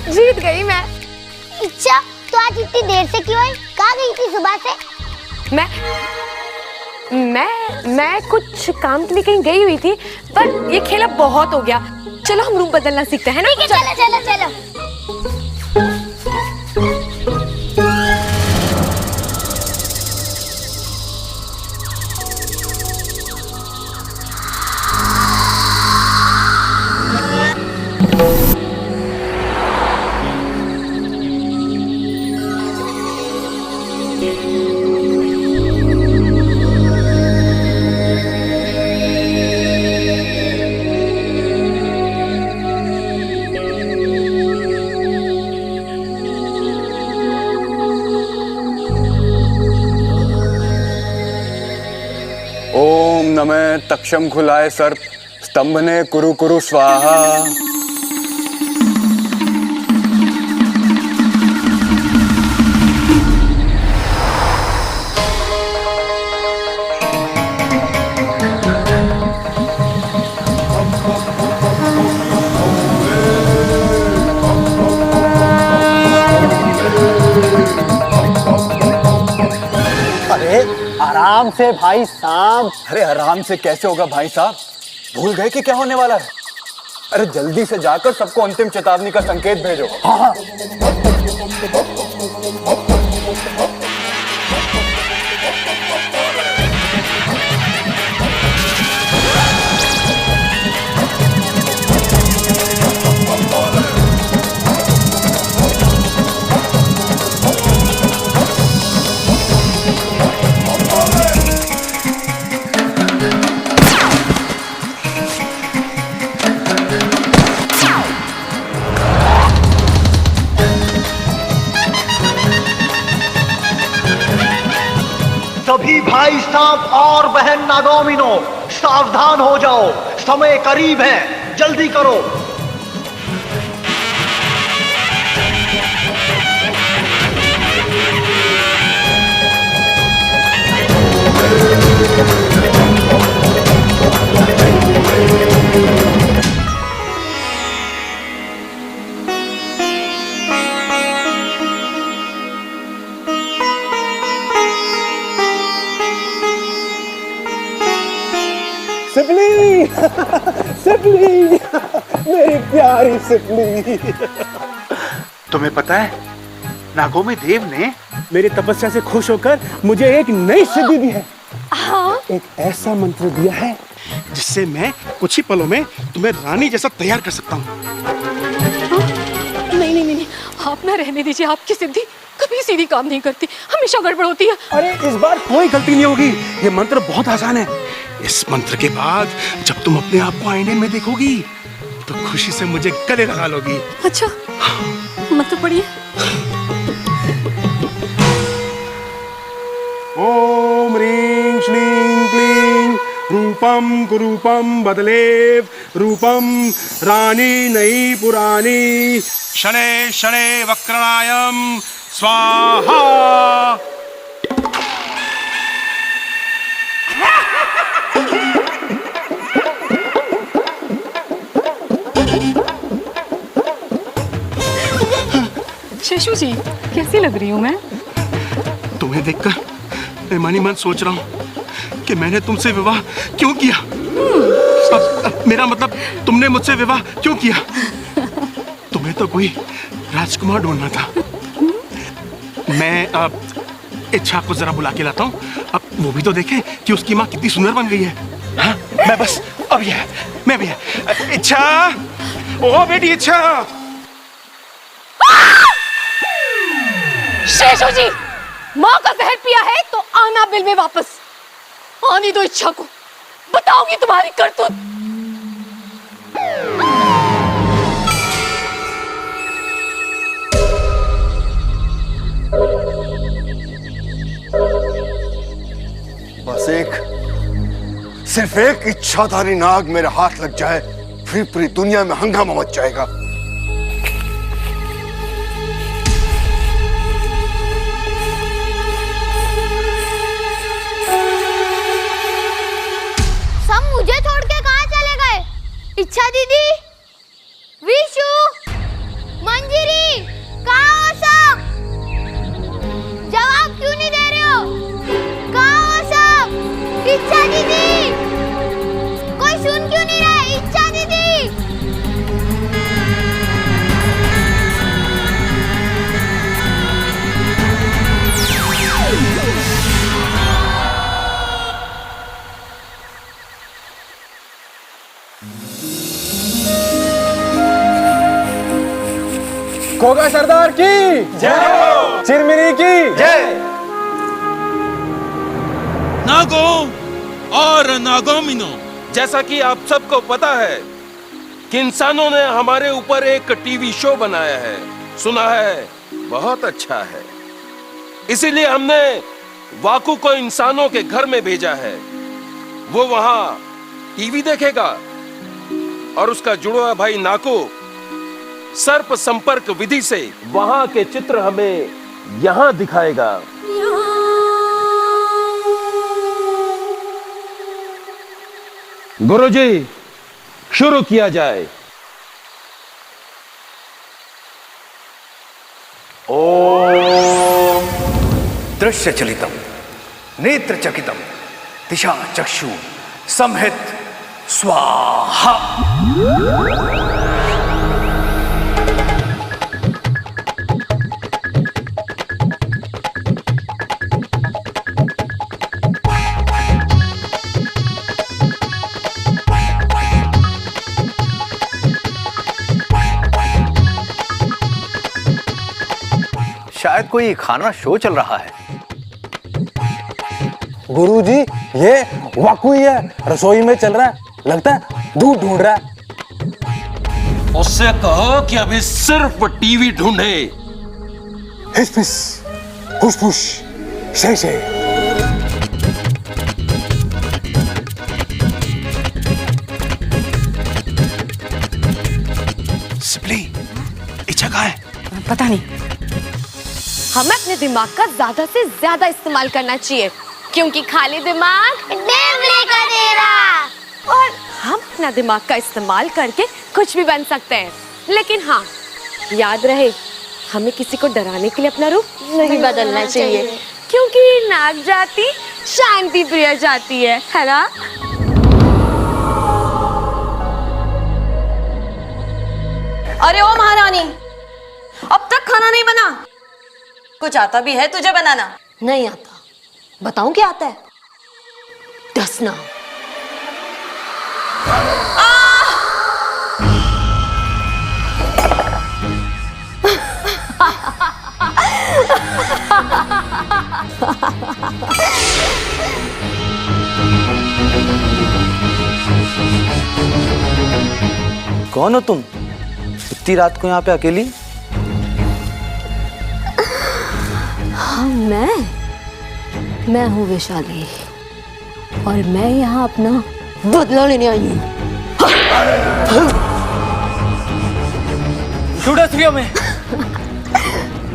जीत गई मैं। इच्छा, तो आज इतनी देर से क्यों आई? कहाँ गई थी सुबह से? मैं कुछ काम के लिए कहीं गई हुई थी, पर ये खेला बहुत हो गया। चलो हम रूम बदलना सीखते हैं ना। ठीक है, चलो चलो चलो। ओम नमः तक्षम खुलाए सर्प स्तंभने कुरु कुरु स्वाहा। आराम से भाई साहब। अरे आराम से कैसे होगा भाई साहब? भूल गए कि क्या होने वाला है? अरे जल्दी से जाकर सबको अंतिम चेतावनी का संकेत भेजो। हाँ। सभी भाई साहब और बहन नागोमिनो सावधान हो जाओ, समय करीब है, जल्दी करो। सिपली सिपली मेरी प्यारी सिपली। तुम्हें पता है नागोमी देव ने मेरी तपस्या से खुश होकर मुझे एक नई सिद्धि दी है। हाँ? एक ऐसा मंत्र दिया है जिससे मैं कुछ ही पलों में तुम्हें रानी जैसा तैयार कर सकता हूँ। नहीं नहीं नहीं, आप ना रहने दीजिए। आपकी सिद्धि कभी सीधी काम नहीं करती, हमेशा गड़बड़ होती है। अरे इस बार कोई गलती नहीं होगी। ये मंत्र बहुत आसान है। इस मंत्र के बाद जब तुम अपने आप को आईने में देखोगी तो खुशी से मुझे गले लगा लोगी। अच्छा, मंत्र पढ़िए। ओम ह्रीं श्रीं क्लीं रूपम कुरूपम बदलेव रूपम रानी नई पुरानी शनै शनै वक्रणायम स्वाहा। शेषू जी, कैसी लग रही हूँ मैं? तुम्हें देखकर मन ही मन सोच रहा हूँ कि मैंने तुमसे विवाह क्यों किया। मेरा मतलब तुमने मुझसे विवाह क्यों किया? तुम्हें तो कोई राजकुमार ढूंढना था। मैं इच्छा को जरा बुला के लाता हूँ, अब वो भी तो देखे कि उसकी माँ कितनी सुंदर बन गई है। हाँ, मैं बस अब ये मैं भी है। इच्छा, ओ बेटी इच्छा। शेषू जी, माँ का जहर पिया है तो आना बिल में वापस। आने दो इच्छा को, बताऊंगी तुम्हारी करतूत। बस सिर्फ एक इच्छाधारी नाग मेरे हाथ लग जाए, फिर पूरी दुनिया में हंगामा मच जाएगा। सब मुझे छोड़ के कहाँ चले गए? इच्छा दीदी, विशु, मंजिरी, कहाँ हो सब? जवाब क्यों नहीं दे रहे हो? कहाँ हो सब? इच्छा दीदी, कोई सुन क्यों नहीं रहा? इच्छा दीदी। कोगा सरदार की जय, चिरमिरी की जय। नागो और नागोमिनो, जैसा कि आप सबको पता है कि इंसानों ने हमारे ऊपर एक टीवी शो बनाया है, सुना है बहुत अच्छा है। इसीलिए हमने वाकू को इंसानों के घर में भेजा है। वो वहां टीवी देखेगा और उसका जुड़वा भाई नाको सर्प संपर्क विधि से वहां के चित्र हमें यहां दिखाएगा। गुरुजी, शुरू किया जाए। ओम दृश्य चलितम नेत्र चकितम दिशा चक्षु संहित स्वाहा। शायद कोई खाना शो चल रहा है। गुरुजी, ये वाकू ही है, रसोई में चल रहा है, लगता है दूध ढूंढ रहा है। उससे कहो कि अभी सिर्फ टीवी ढूंढे। हिस फिस, हुस फुस, शे शे। सिपली, इच्छा कहाँ है? पता नहीं। हमें अपने दिमाग का ज्यादा से ज्यादा इस्तेमाल करना चाहिए, क्योंकि खाली दिमाग देवले का डेरा। और हम अपना दिमाग का इस्तेमाल करके कुछ भी बन सकते हैं। लेकिन हाँ, याद रहे, हमें किसी को डराने के लिए अपना रूप नहीं बदलना चाहिए, क्योंकि नाग जाति शांति प्रिय जाति है ना? अरे ओ महारानी, अब तक खाना नहीं बना? कुछ आता भी है तुझे बनाना? नहीं आता। बताऊं क्या आता है? दसना। कौन हो तुम? इतनी रात को यहाँ पे अकेली? हाँ, मैं हूँ वैशाली और मैं यहाँ अपना बदला लेने आई हूँ। में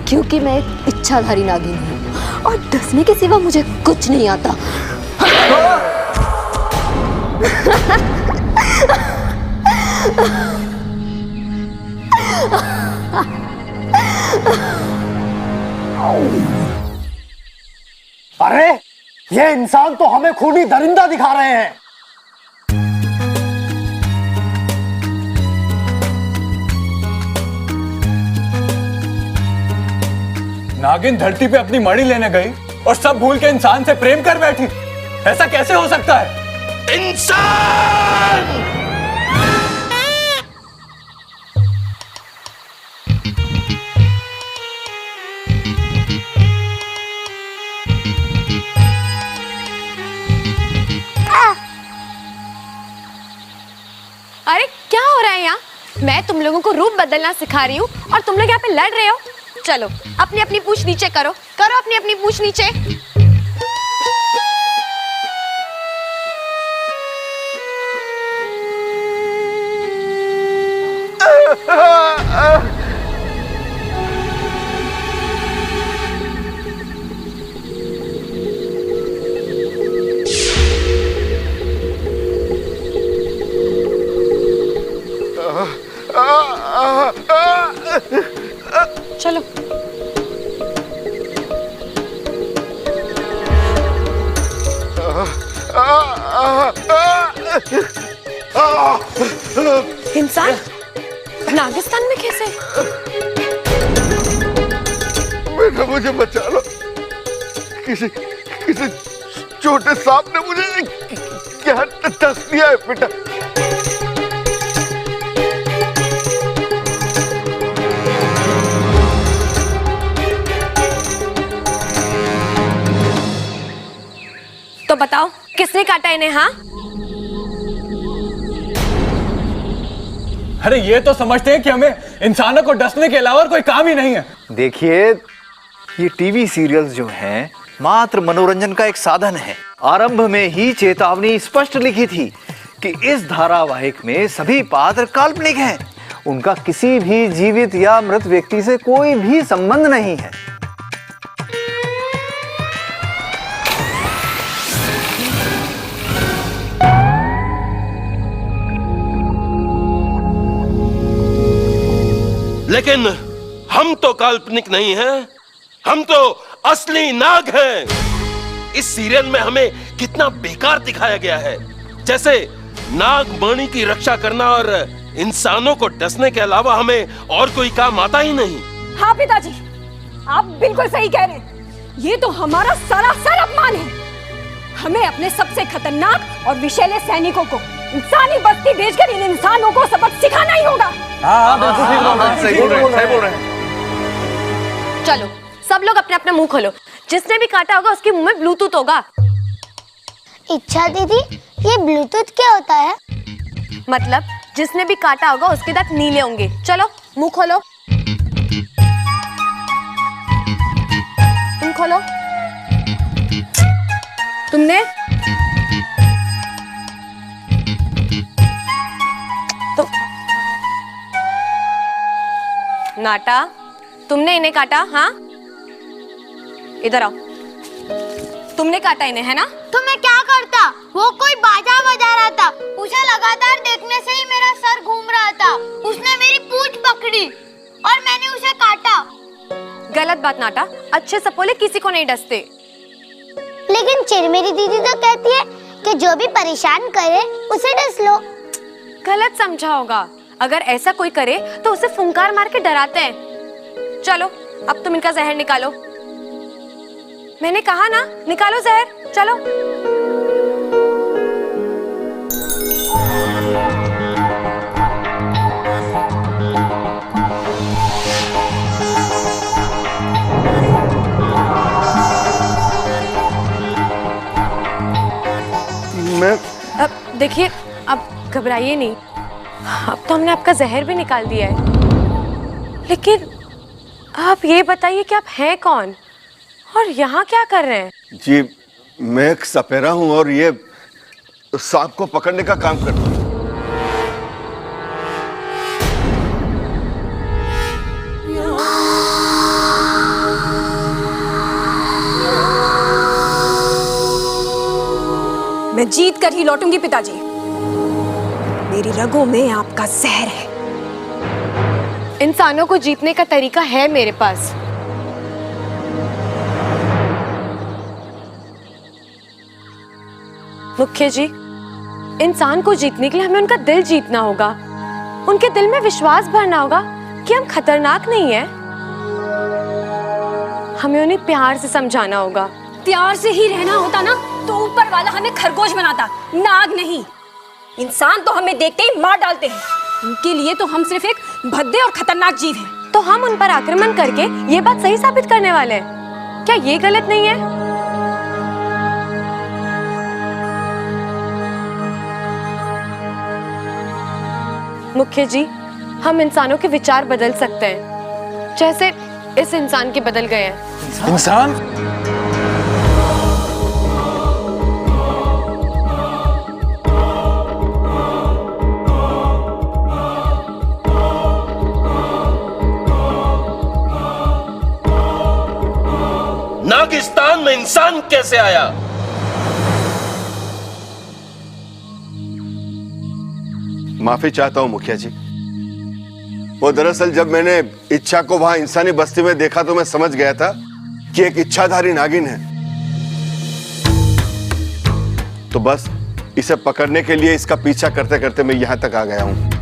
क्योंकि मैं एक इच्छाधारी नागिन हूँ और डसने के सिवा मुझे कुछ नहीं आता। अरे, ये इंसान तो हमें खूनी दरिंदा दिखा रहे हैं। नागिन धरती पे अपनी मड़ी लेने गई और सब भूल के इंसान से प्रेम कर बैठी। ऐसा कैसे हो सकता है? इंसान! अरे क्या हो रहा है यहाँ? मैं तुम लोगों को रूप बदलना सिखा रही हूँ और तुम लोग यहाँ पे लड़ रहे हो। चलो अपनी अपनी पूंछ नीचे करो, करो अपनी अपनी पूंछ नीचे। चलो इंसान नागिस्तान में कैसे? बेटा मुझे बचा लो, किसी किसी छोटे सांप ने मुझे क्या डस दिया है बेटा। तो बताओ किसने काटा इन्हें? हाँ, अरे ये तो समझते हैं कि हमें इंसानों को डसने के अलावा और कोई काम ही नहीं है। देखिए, ये टीवी सीरियल्स जो हैं मात्र मनोरंजन का एक साधन है। आरंभ में ही चेतावनी स्पष्ट लिखी थी कि इस धारावाहिक में सभी पात्र काल्पनिक हैं। उनका किसी भी जीवित या मृत व्यक्ति से कोई भी संबंध नहीं है। लेकिन हम तो काल्पनिक नहीं हैं, हम तो असली नाग हैं। इस सीरियल में हमें कितना बेकार दिखाया गया है, जैसे नाग मणि की रक्षा करना और इंसानों को डसने के अलावा हमें और कोई काम आता ही नहीं। हाँ पिताजी, आप बिल्कुल सही कह रहे हैं। ये तो हमारा सरासर अपमान है। हमें अपने सबसे खतरनाक और विषैले सैनिकों को इंसानी बस्ती भेजकर इन इंसानों को सबक सिखाना ही होगा। सही बोल रहे हैं। चलो सब लोग अपना अपना मुंह खोलो। जिसने भी काटा होगा उसके मुंह में ब्लूटूथ होगा। इच्छा दीदी, ये ब्लूटूथ क्या होता है? मतलब जिसने भी काटा होगा उसके दांत नीले होंगे। चलो मुंह खोलो, तुम खोलो। तुमने तो नाटा, तुमने इन्हें काटा? हाँ, इधर आओ। तुमने काटा इन्हें, है ना? तो मैं क्या करता? वो कोई बाजा बजा रहा था, उसे लगातार देखने से ही मेरा सर घूम रहा था। उसने मेरी पूंछ पकड़ी और मैंने उसे काटा। गलत बात नाटा, अच्छे सपोले किसी को नहीं डसते। लेकिन चिरमेरी दीदी तो कहती है कि जो भी परेशान करे उसे डस लो। गलत समझा होगा। अगर ऐसा कोई करे तो उसे फुंकार मार के डराते हैं। चलो अब तुम इनका जहर निकालो। मैंने कहा ना, निकालो जहर। चलो मैं अब देखिए, अब घबराइए नहीं। अब तो हमने आपका जहर भी निकाल दिया है। लेकिन आप ये बताइए कि आप हैं कौन और यहाँ क्या कर रहे हैं? जी, मैं एक सपेरा हूं और ये सांप को पकड़ने का काम करता हूं। मैं जीत कर ही लौटूंगी पिताजी। मेरी रगों में आपका जहर है। इंसानों को जीतने का तरीका है मेरे पास। मुख्य जी, इंसान को जीतने के लिए हमें उनका दिल जीतना होगा। उनके दिल में विश्वास भरना होगा कि हम खतरनाक नहीं हैं। हमें उन्हें प्यार से समझाना होगा। प्यार से ही रहना होता ना तो ऊपर वाला हमें खरगोश बनाता, नाग नहीं। इंसान तो हमें देखते ही मार डालते हैं। उनके लिए तो हम सिर्फ एक भद्दे और खतरनाक जीव हैं। तो हम उन पर आक्रमण करके ये बात सही साबित करने वाले हैं। क्या ये गलत नहीं है? मुख्य जी, हम इंसानों के विचार बदल सकते हैं, जैसे इस इंसान के बदल गए हैं। इंसान? नागिस्तान में इंसान कैसे आया? माफी चाहता हूं मुखिया जी। वो दरअसल जब मैंने इच्छा को वहां इंसानी बस्ती में देखा तो मैं समझ गया था कि एक इच्छाधारी नागिन है। तो बस इसे पकड़ने के लिए इसका पीछा करते करते मैं यहां तक आ गया हूं।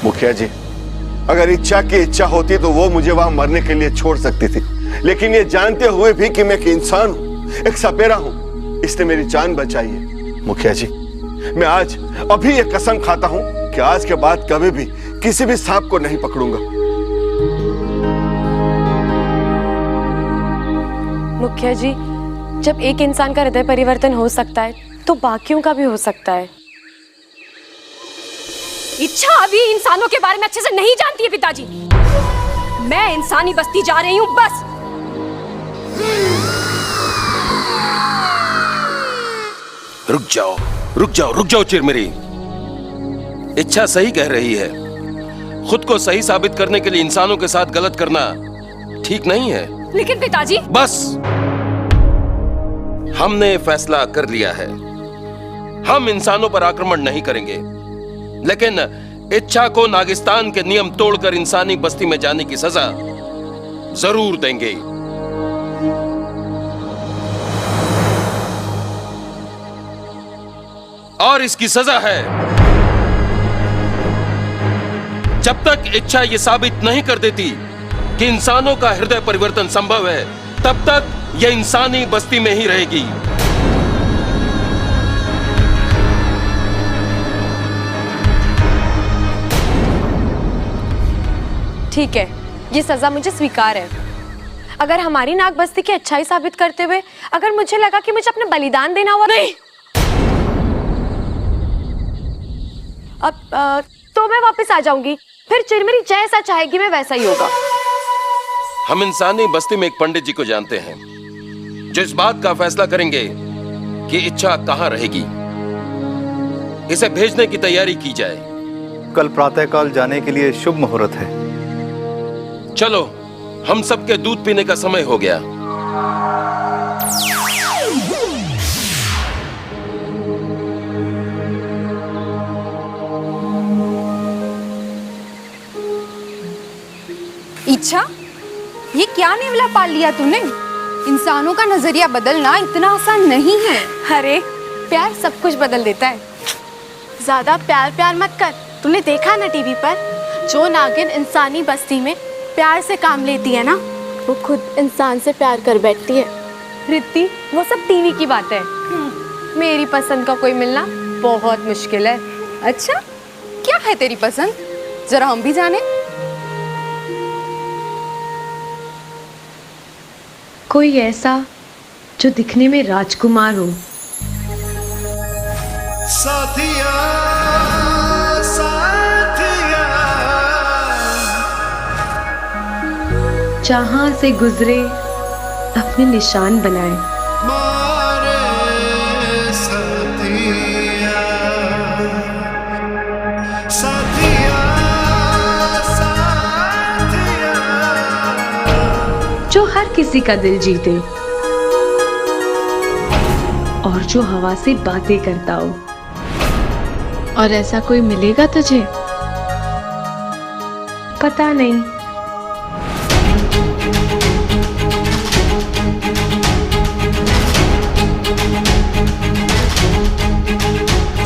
मुखिया जी, अगर इच्छा की इच्छा होती तो वो मुझे वहां मरने के लिए छोड़ सकती थी, लेकिन ये जानते हुए भी कि मैं एक इंसान हूं, एक सपेरा हूं, इसने मेरी जान बचाई है। मुखिया जी, मैं आज अभी ये कसम खाता हूं कि आज के बाद कभी भी किसी भी सांप को नहीं पकड़ूंगा। मुखिया जी, जब एक इंसान का हृदय परिवर्तन हो सकता है तो बाकियों का भी हो सकता है। इच्छा अभी इंसानों के बारे में अच्छे से नहीं जानती है पिताजी। मैं इंसानी बस्ती जा रही हूँ बस। रुक जाओ, रुक जाओ, रुक जाओ चिरमिरी। इच्छा सही कह रही है। खुद को सही साबित करने के लिए इंसानों के साथ गलत करना ठीक नहीं है। लेकिन पिताजी, बस, हमने फैसला कर लिया है। हम इंसानों पर आक्रमण नहीं करेंगे, लेकिन इच्छा को नागिस्तान के नियम तोड़कर इंसानी बस्ती में जाने की सजा जरूर देंगे। और इसकी सजा है, जब तक इच्छा यह साबित नहीं कर देती कि इंसानों का हृदय परिवर्तन संभव है, तब तक यह इंसानी बस्ती में ही रहेगी। ठीक है, ये सजा मुझे स्वीकार है। अगर हमारी नाग बस्ती की अच्छाई साबित करते हुए अगर मुझे लगा कि मुझे अपना बलिदान देना हुआ, नहीं, अब तो मैं वापस आ जाऊंगी। फिर चिरमिरी जैसा चाहेगी मैं वैसा ही होगा। हम इंसानी बस्ती में एक पंडित जी को जानते हैं जो इस बात का फैसला करेंगे कि इच्छा कहां रहेगी। इसे भेजने की तैयारी की जाए। कल प्रातःकाल जाने के लिए शुभ मुहूर्त है। चलो, हम सबके दूध पीने का समय हो गया। इच्छा, ये क्या नेवला पाल लिया तूने? इंसानों का नजरिया बदलना इतना आसान नहीं है। अरे, प्यार सब कुछ बदल देता है। ज्यादा प्यार प्यार मत कर। तूने देखा ना टीवी पर, जो नागिन इंसानी बस्ती में प्यार से काम लेती है ना, वो खुद इंसान से प्यार कर बैठती है। रित्ती, वो सब टीवी की बात है। मेरी पसंद का कोई मिलना बहुत मुश्किल है। अच्छा, क्या है तेरी पसंद? जरा हम भी जाने। कोई ऐसा जो दिखने में राजकुमार हो। साथिया, साथिया, जहां से गुजरे अपने निशान बनाए। मारे साथिया, साथिया, साथिया, जो हर किसी का दिल जीते और जो हवा से बातें करता हो। और ऐसा कोई मिलेगा तुझे? पता नहीं।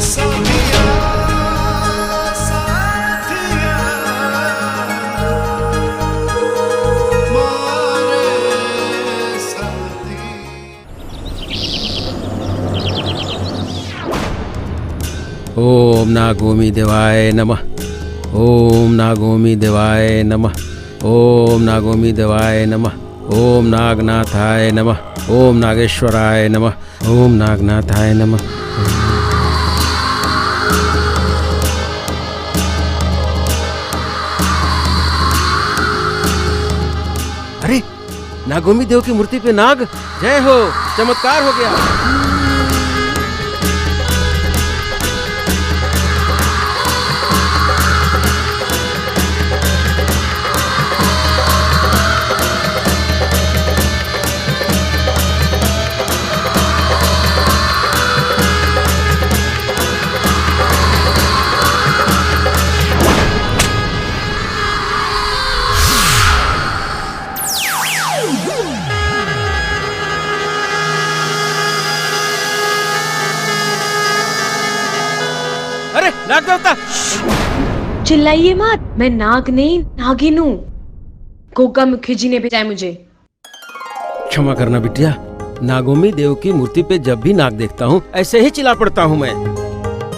साथिया, साथिया, ओम नागोमी देवाय नमः। ओम नागोमी देवाय नमः। ओम नागोमी देवाय नमः। ओम नागनाथाय नमः। ओम नागेश्वराय नमः। ओम नागनाथाय नमः। अरे नागोमी देव की मूर्ति पे नाग, जय हो, चमत्कार हो गया। अरे नाग देवता, चिल्लाइए मत, मैं नाग नहीं नागिन हूँ। गोगा मुखी जी ने भेजा है मुझे। क्षमा करना बिटिया, नागोमी देव की मूर्ति पे जब भी नाग देखता हूँ ऐसे ही चिल्ला पड़ता हूँ मैं।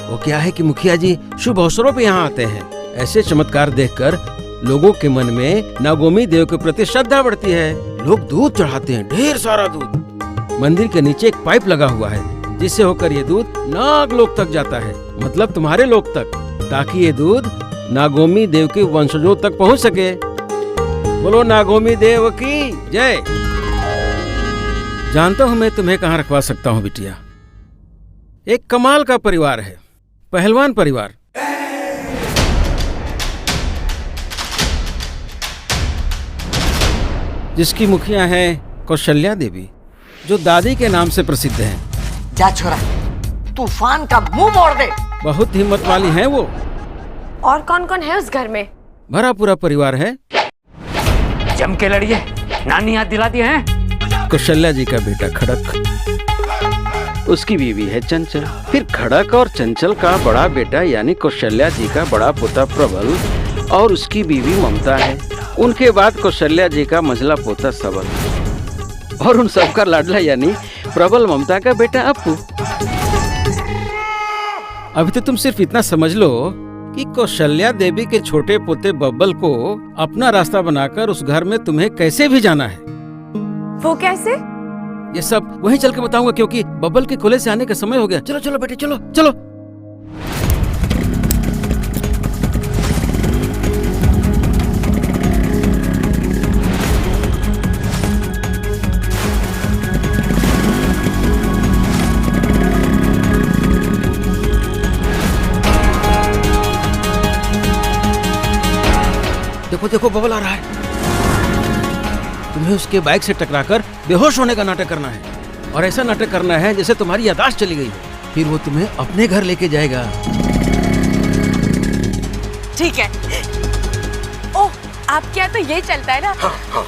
वो क्या है कि मुखिया जी शुभ अवसरों पे यहाँ आते हैं। ऐसे चमत्कार देखकर लोगों के मन में नागोमी देव के प्रति श्रद्धा बढ़ती है। लोग दूध चढ़ाते हैं, ढेर सारा दूध। मंदिर के नीचे एक पाइप लगा हुआ है जिससे होकर ये दूध नाग लोक तक जाता है, मतलब तुम्हारे लोक तक, ताकि ये दूध नागोमी देव के वंशजों तक पहुंच सके। बोलो नागोमी देव की जय। जानता हूं मैं तुम्हें कहां रखवा सकता हूं बिटिया। एक कमाल का परिवार है, पहलवान परिवार। जिसकी मुखिया है कौशल्या देवी, जो दादी के नाम से प्रसिद्ध हैं। जा छोरा, तूफान का मुंह मोड़ दे। बहुत हिम्मत वाली हैं वो। और कौन कौन है उस घर में? भरा पूरा परिवार है। जम के लड़िए, नानी याद दिला दिए हैं। कौशल्या जी का बेटा खड़क, उसकी बीवी है चंचल, फिर खड़क और चंचल का बड़ा बेटा यानी कौशल्या जी का बड़ा पोता प्रबल और उसकी बीवी ममता है। उनके बाद कौशल्या जी का मंझला पोता सबल और उन सबका लाडला यानी प्रबल ममता का बेटा अपू। अभी तो तुम सिर्फ इतना समझ लो कि कौशल्या देवी के छोटे पोते बब्बल को अपना रास्ता बनाकर उस घर में तुम्हें कैसे भी जाना है। वो कैसे? ये सब वहीं चल के बताऊंगा, क्योंकि बब्बल के खुले से आने का समय हो गया। चलो चलो बेटे, चलो चलो। देखो देखो बबल आ रहा है। तुम्हें उसके बाइक से टकराकर बेहोश होने का नाटक करना है, और ऐसा नाटक करना है जैसे तुम्हारी याददाश्त चली गई। फिर वो तुम्हें अपने घर लेके जाएगा। ठीक है। ओह, आपके यहाँ तो ये चलता है ना? हाँ, हाँ।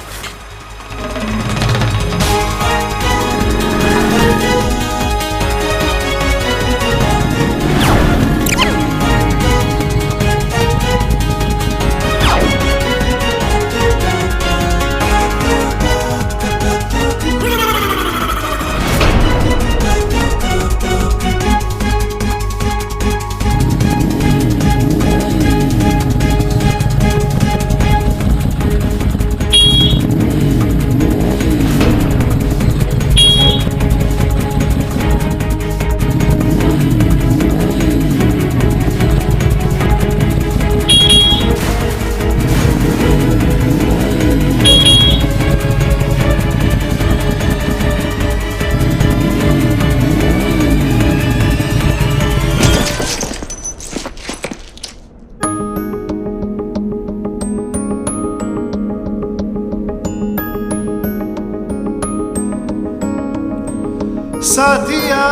साथिया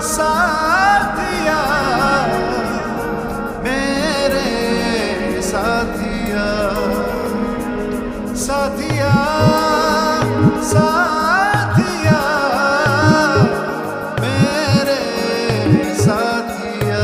साथिया मेरे साथिया साथिया साथिया मेरे साथिया।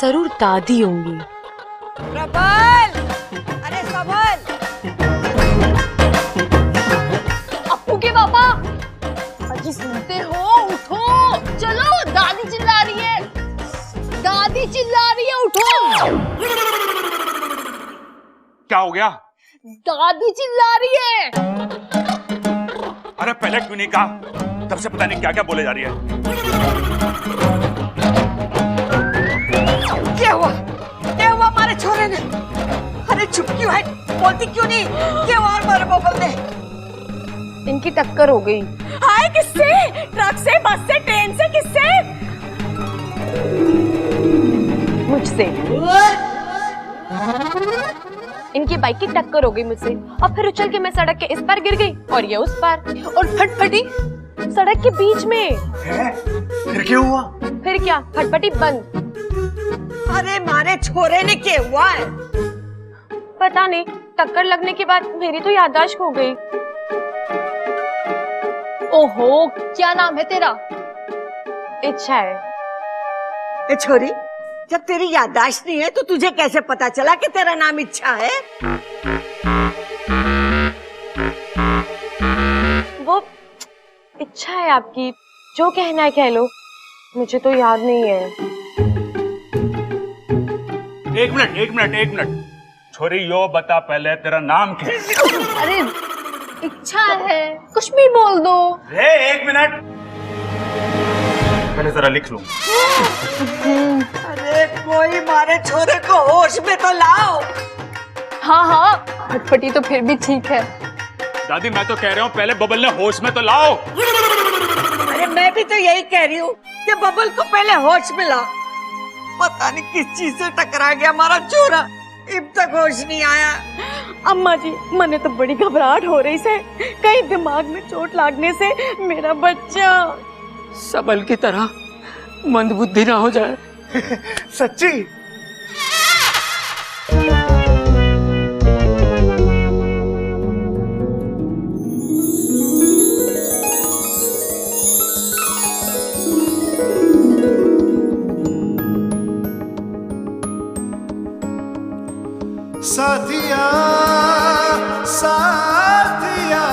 जरूर दादी होंगी। प्रबल, अरे सबल, अप्पू के पापा, अजी सुनते हो? उठो, चलो, दादी चिल्ला रही है, दादी चिल्ला रही है, उठो। क्या हो गया? दादी चिल्ला रही है। अरे पहले क्यों नहीं कहा? तब से पता नहीं क्या क्या बोले जा रही है। क्या हुआ? क्या हुआ हमारे छोरे ने? अरे चुप क्यों है? बोलती क्यों नहीं? क्या हुआ हमारे बबल ने? इनकी टक्कर हो गई। हाय, किससे? ट्रक से, बस से, ट्रेन से, किससे? मुझसे। इनकी बाइक की टक्कर हो गई मुझसे और फिर उछल के मैं सड़क के इस पार गिर गई और ये उस पार और फटफटी सड़क के बीच में। फिर क्या हुआ? फिर क्या, फटफटी बंद। अरे मारे छोरे ने क्या हुआ है? पता नहीं, टक्कर लगने के बाद मेरी तो याददाश्त खो गई। ओहो, क्या नाम है तेरा? इच्छा है। ए छोरी, जब तेरी याददाश्त नहीं है तो तुझे कैसे पता चला कि तेरा नाम इच्छा है? वो इच्छा है आपकी, जो कहना है कह लो, मुझे तो याद नहीं है। एक मिनट। छोरी यो बता पहले तेरा नाम क्या है? अरे इच्छा है, कुछ भी बोल दो। एक मिनट, पहले जरा लिख लूं। अरे कोई मारे छोरे को होश में तो लाओ। हाँ, फटफटी तो फिर भी ठीक है। दादी मैं तो कह रहा हूँ पहले बबल ने होश में तो लाओ। अरे मैं भी तो यही कह रही हूँ कि बबल को पहले होश में लाओ। पता नहीं किस चीज से टकरा गया हमारा छोरा, अब तक होश नहीं आया। अम्मा जी, मने तो बड़ी घबराहट हो रही से, कहीं दिमाग में चोट लागने से मेरा बच्चा सबल की तरह मंदबुद्धि ना हो जाए। सच्ची? साथिया साथिया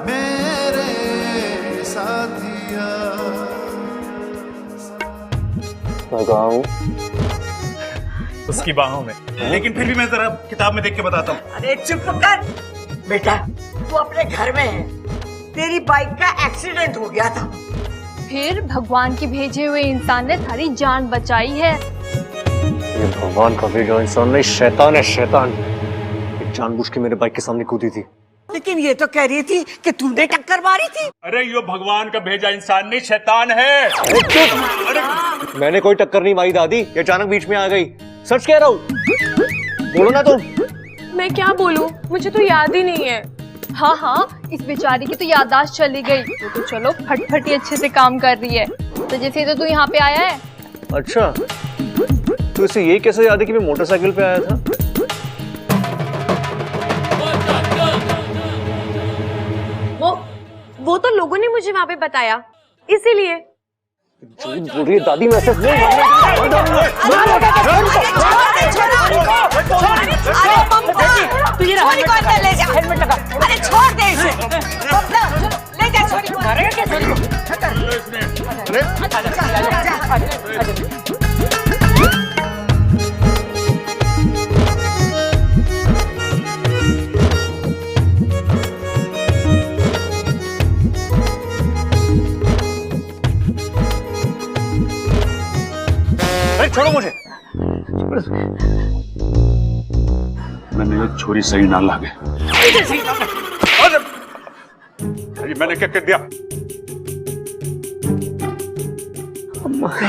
मेरे साथिया। लगाऊं उसकी बाहों में, लेकिन फिर भी मैं जरा किताब में देख के बताता हूँ। अरे चुप कर बेटा, तू अपने घर में है, तेरी बाइक का एक्सीडेंट हो गया था। फिर भगवान के भेजे हुए इंसान ने थारी जान बचाई है। ये भगवान का भेजा इंसान नहीं, शैतान है, शैतान। जानबूझ के मेरे बाइक के सामने कूदी थी। लेकिन ये तो कह रही थी कि तूने टक्कर मारी थी। अरे यो भगवान का भेजा इंसान नहीं, शैतान है। अरे मैंने कोई टक्कर नहीं मारी दादी, ये अचानक बीच में आ गई। सच कह रहा हूँ, बोलो ना तुम। मैं क्या बोलूं, मुझे तो याद ही नहीं है। हाँ, इस बेचारी की तो याददाश्त चली गई। तो चलो फटफटी अच्छे से काम कर रही है। तो जैसे तो तू यहाँ पे आया है। अच्छा, तो इसे ये कैसे याद है कि मैं मोटरसाइकिल पे आया था? वो तो लोगों ने मुझे वहाँ पे बताया, इसीलिए। झूठ बोल रही है दादी, मैं ऐसे नहीं। ले जा, हेलमेट लगा। अरे छोड़ दे इसे, ले जा छोरी को। छोड़ो मुझे। मैंने ये छोरी सही ना लागे। अरे मैंने क्या कर दिया?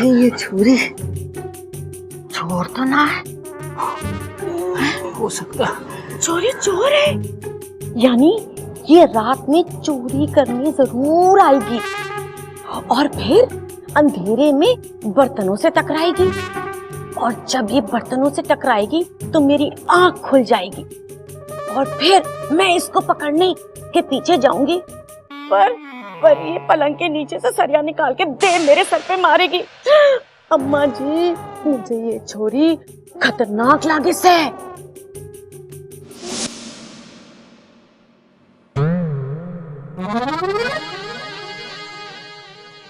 ये छुरी चोर तो ना है? हो सकता चोरी चोर है, यानी ये रात में चोरी करने जरूर आएगी और फिर अंधेरे में बर्तनों से टकराएगी, और जब ये बर्तनों से टकराएगी तो मेरी आंख खुल जाएगी और फिर मैं इसको पकड़ने के पीछे जाऊंगी, पर ये पलंग के नीचे से सरिया निकाल के दे मेरे सर पे मारेगी अम्मा जी, मुझे ये छोरी खतरनाक लागे से।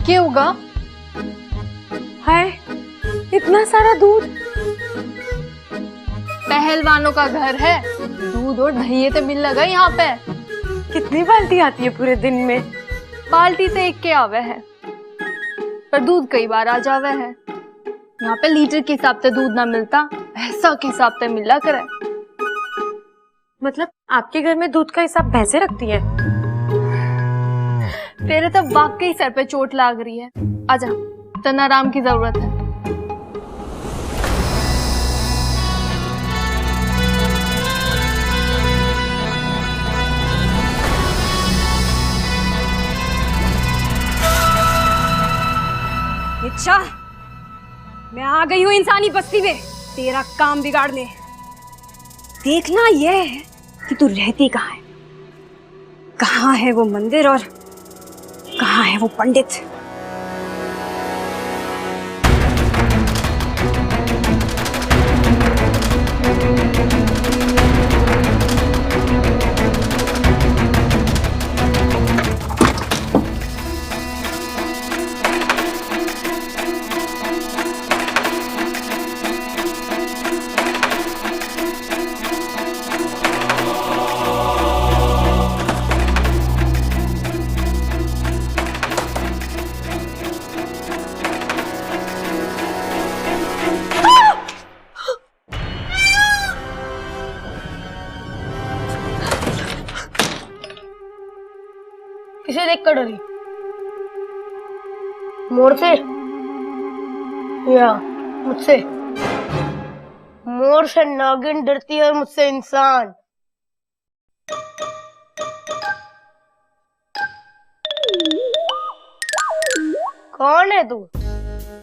क्या होगा? हाय, इतना सारा दूध। पहलवानों का घर है, दूध और दही तो मिल लगा यहाँ पे। कितनी बाल्टी आती है पूरे दिन में? बाल्टी तो एक के आवे है, पर दूध कई बार आ जावे है। यहाँ पे लीटर के हिसाब से दूध ना मिलता, भैंसा के हिसाब से मिला करे। मतलब आपके घर में दूध का हिसाब भैंसे रखती है? तेरे तो वाकई सर पे चोट लाग रही है, आजा, तना आराम की जरूरत है। अच्छा, मैं आ गई हूँ इंसानी बस्ती में तेरा काम बिगाड़ने। देखना यह है कि तू रहती कहाँ है, कहाँ है वो मंदिर और कहाँ है वो पंडित। किसे देख कर डरी? मोर से या मुझसे? मोर से नागिन डरती है और मुझसे इंसान। कौन है तू?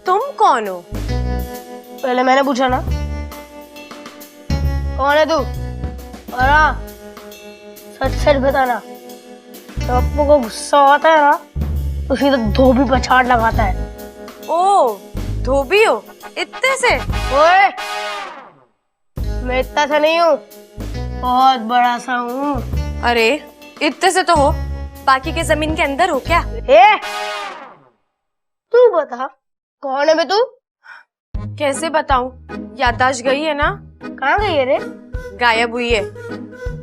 तुम कौन हो? पहले मैंने पूछा ना, कौन है तू? और हाँ, सच सच बताना। जब अपनों को गुस्सा आता है ना, तो सीधा धोबी पर छाट लगाता है। ओ, धोबी हो? इतने से? ओए, मैं इतना सा नहीं हूँ, बहुत बड़ा सा हूँ। अरे, इतने से तो हो, बाकी के जमीन के अंदर हो क्या? तू बता, कौन है बे तू? कैसे बताऊं? याददाश्त गई है ना? कहाँ गई है रे? गायब हुई है।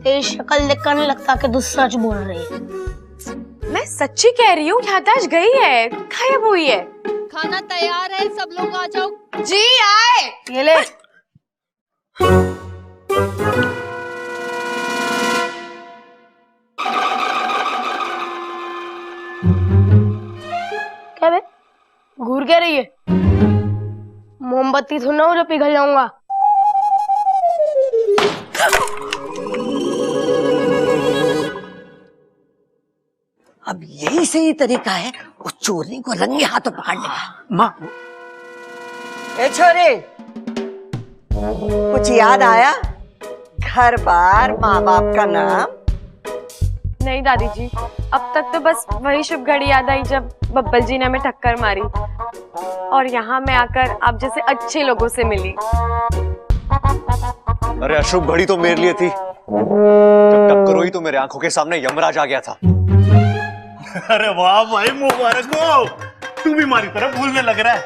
तेरी शक्ल देखकर नहीं लगता कि तू सच बोल रही है। मैं सच्ची कह रही हूँ, याददाश्त गई है, गायब हुई है। खाना तैयार है, सब लोग आ जाओ। जी आए। ये ले। क्या बे? घूर क्या रही है? मोमबत्ती थोड़ा हो जो पिघल जाऊंगा। अब यही सही तरीका है उस चोरनी को रंगे हाथों पकड़ने का। माँ, ए छोरे, कुछ याद आया? घर बार, माँ बाप का नाम? नहीं दादी जी, अब तक तो बस वही शुभ घड़ी याद आई जब बब्बल जी ने हमें टक्कर मारी और यहाँ मैं आकर आप जैसे अच्छे लोगों से मिली। अरे अशुभ घड़ी तो मेरे लिए थी, जब टक्कर हुई तो मेरे आंखों के सामने यमराज आ गया था। अरे वाह भाई, मुबारक हो, तू भी हमारी तरफ भूलने लग रहा है।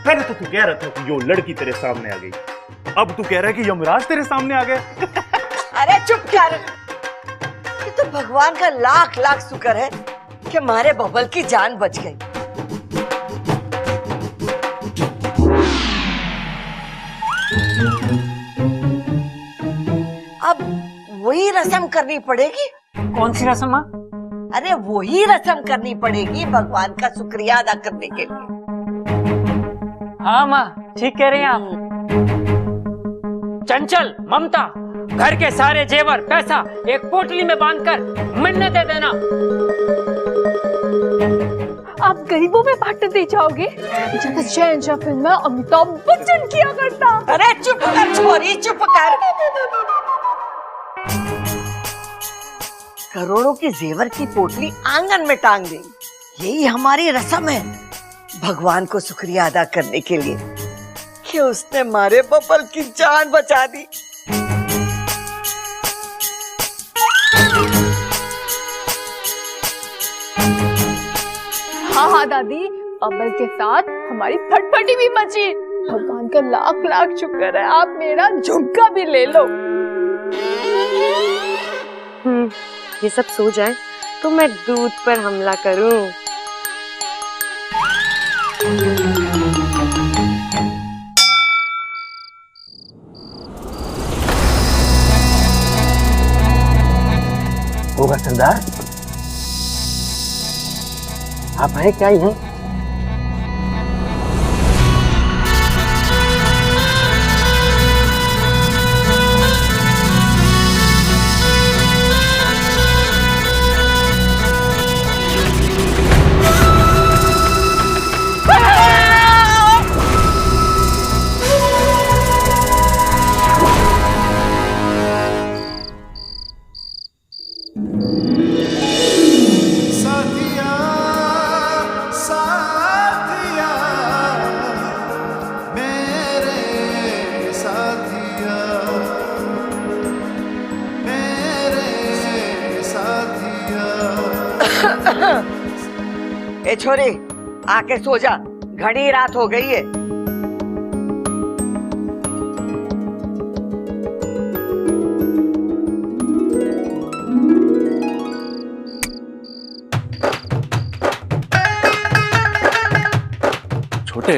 पहले तो तू कह रहा था कि यो लड़की तेरे सामने आ गई, अब तू कह रहा है कि यमराज तेरे सामने आ गए। अरे चुप कर, ये तो भगवान का लाख लाख शुक्र है कि हमारे बबल की जान बच गई। अब वही रस्म करनी पड़ेगी। कौन सी रस्म माँ? अरे वही रस्म करनी पड़ेगी भगवान का शुक्रिया अदा करने के लिए। हाँ माँ, ठीक कह रहे हैं आप। चंचल, ममता, घर के सारे जेवर पैसा एक पोटली में बांधकर मिन्नत दे देना। आप गरीबों में बांट दे जाओगे जैसे शहंशाह फिल्म में अमिताभ बच्चन किया करता। अरे चुप कर छोरी, चुप कर। करोड़ों की जेवर की पोटली आंगन में टांग देंगे, यही हमारी रस्म है। भगवान को शुक्रिया अदा करने के लिए कि उसने हमारे बबल की जान बचा दी। हाँ हाँ दादी, अमल के साथ हमारी फटफटी भी बची। भगवान का लाख लाख शुक्र है, आप मेरा झुमका भी ले लो। ये सब सो जाए तो मैं दूध पर हमला करूं। होगा सरदार, आप हैं क्या ही हैं? साथिया साथिया मेरे साथिया मेरे साथिया। ए छोरी, आके सो जा, घनी रात हो गई है। छोटे,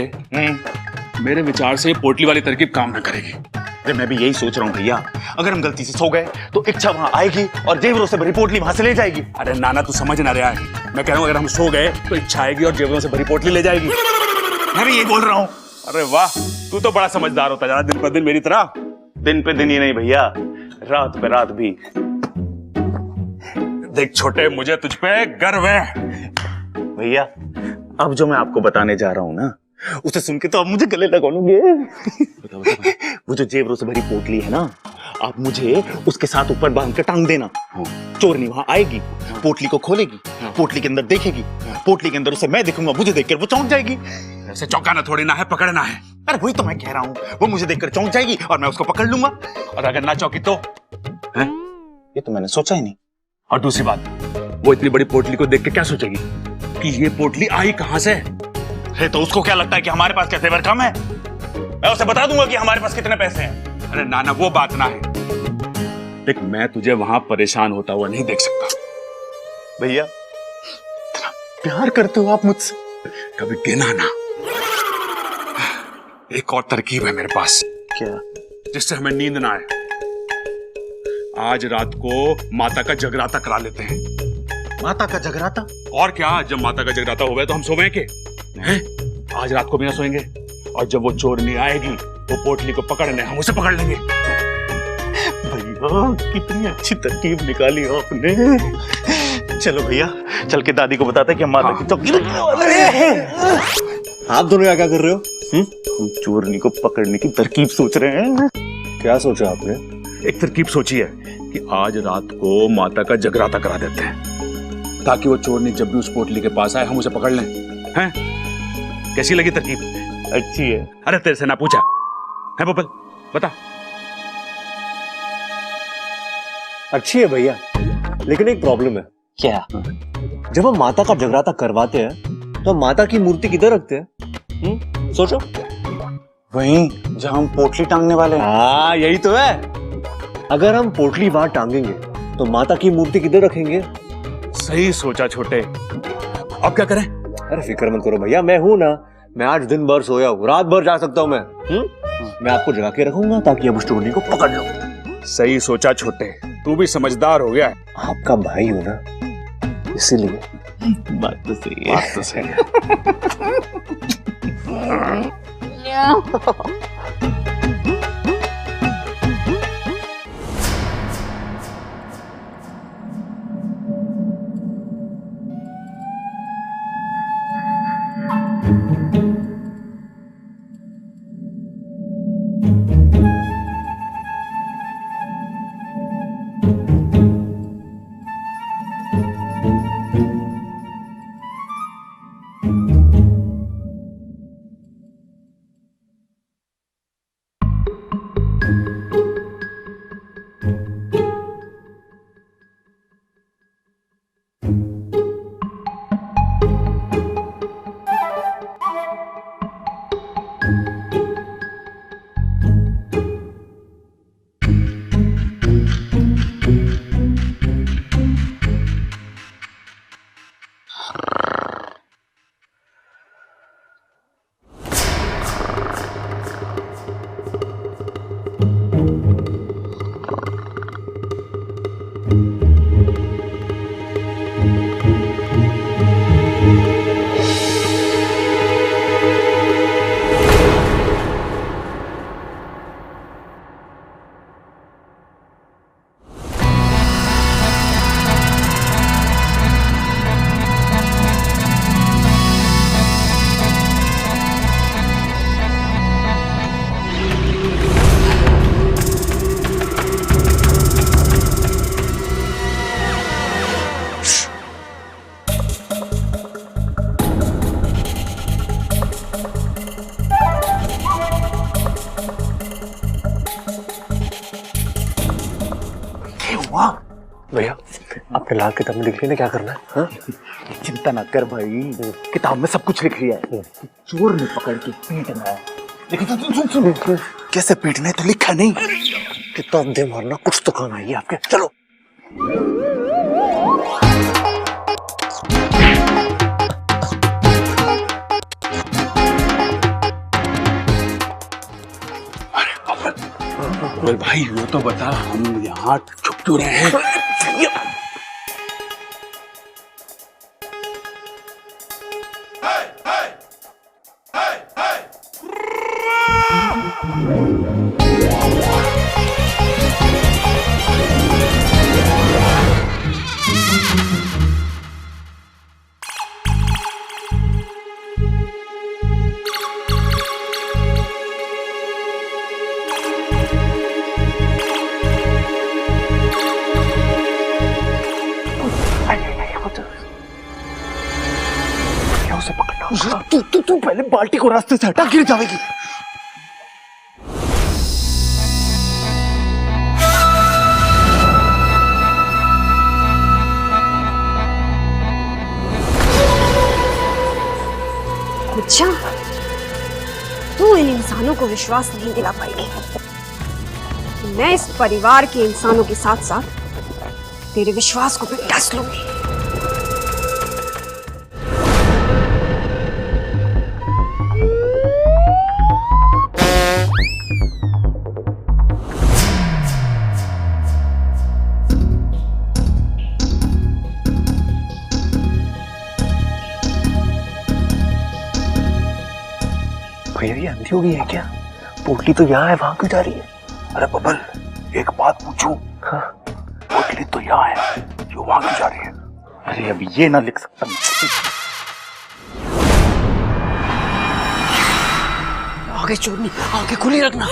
मेरे विचार से पोटली वाली तरकीब काम न करेगी। अरे मैं भी यही सोच रहा हूँ भैया, अगर हम गलती से सो गए तो इच्छा वहां आएगी और जेवरों से भरी पोटली वहां से ले जाएगी। अरे नाना, तू समझ ना रहा है। मैं कह रहा हूँ अगर हम सो गए तो इच्छा आएगी और जेवरों से भरी पोटली ले जाएगी। मैं भी यही बोल रहा हूँ। अरे वाह, तू तो बड़ा समझदार होता जा रहा दिन पर दिन मेरी तरह। दिन पे दिन ही नहीं भैया, रात पे रात भी। देख छोटे, मुझे तुझ पे गर्व है। भैया अब जो मैं आपको बताने जा रहा हूँ ना, उसे सुन के तो आप मुझे गले लगोगे। वो जो जेवरों से भरी पोटली है ना, आप मुझे उसके साथ ऊपर बांध के टांग देना। चोरनी वहां आएगी, पोटली को खोलेगी, पोटली के अंदर देखेगी, पोटली के अंदर उसे मैं देखूंगा, मुझे देखकर वो चौंक जाएगी। ऐसे चौंकाना थोड़ी ना है, पकड़ना है। अरे वही तो मैं कह रहा हूँ, वो मुझे देखकर चौंक जाएगी और मैं उसको पकड़ लूंगा। और अगर ना चौंकी तो? हैं? ये तो मैंने सोचा ही नहीं। और दूसरी बात, वो इतनी बड़ी पोटली को देख के क्या सोचेगी कि ये पोटली आई कहां से? है तो उसको क्या लगता है कि हमारे पास क्या जेवर कम है? मैं उसे बता दूंगा कि हमारे पास कितने पैसे हैं। अरे नाना, वो बात ना है। देख, मैं तुझे वहां परेशान होता हुआ नहीं देख सकता। भैया प्यार करते हो आप मुझसे? कभी गिना ना। एक और तरकीब है मेरे पास। क्या? जिससे हमें नींद ना आए। आज रात को माता का जगराता करा लेते हैं। माता का जगराता? और क्या, जब माता का जगराता हो गया तो हम सोएंगे के? हैं? आज रात को भी ना सोएंगे। और जब वो चोरनी आएगी, वो पोटली को पकड़ने, हम उसे पकड़ लेंगे। भैया कितनी अच्छी तरकीब निकाली आपने। चलो भैया, चल के दादी को बताते कि हम माता की चौकी रखने वाले हैं। आप दोनों क्या कर रहे हो? हम चोरनी को पकड़ने की तरकीब सोच रहे हैं। क्या सोचा आपने? एक तरकीब सोची है कि आज रात को माता का जगराता करा देते हैं, ताकि वो चोरनी जब भी उस पोटली के पास आए, हम उसे पकड़ लें। हैं? कैसी लगी तरकीब? अच्छी है। अरे तेरे से ना पूछा है बबल, बता। अच्छी है भैया, लेकिन एक प्रॉब्लम है। क्या? जब हम माता का जगराता करवाते हैं तो हम माता की मूर्ति किधर रखते हैं? सोचो। वहीं जहां हम पोटली टांगने वाले हैं। हाँ, यही तो है। अगर हम पोटली वहां टांगेंगे तो माता की मूर्ति किधर रखेंगे? सही सोचा छोटे। अब क्या करें? अरे फिक्र मत करो भैया, मैं हूं ना। मैं आज दिन भर सोया हूँ, रात भर जा सकता हूँ मैं। मैं आपको जगा के रखूंगा ताकि आप उस चोरनी को पकड़ लो। सही सोचा छोटे, तू भी समझदार हो गया है। आपका भाई हो ना, इसीलिए। बात तो सही है। बात तो सही है। वाह भैया, अपने लाल किताब में लिख लेना क्या करना है? हाँ? चिंता ना कर भाई, किताब में सब कुछ लिख लिया है। चोर ने पकड़ के पीटना है, लेकिन सुन कैसे पीटना है तो लिखा नहीं। किताब दे मारना, कुछ तो काम आएगी आपके। चलो। अरे भाई वो तो बता, हम यहाँ छुप क्यों रहे हैं? तू पहले बाल्टी को रास्ते से हटा, गिर जाएगी। अच्छा, तू इन इंसानों को विश्वास नहीं दिला पाएगी। मैं इस परिवार के इंसानों के साथ साथ तेरे विश्वास को भी डस लूंगी। भैया ये अंधी हो गई है क्या? पोटली तो यहाँ है, वहां क्यों जा रही है? अरे बबल, एक बात पूछूं? हाँ? पोटली तो यहाँ है, जो वहां क्यों जा रही है? अरे अब ये ना लिख सकता मैं। आगे छोड़नी, आगे खुली रखना।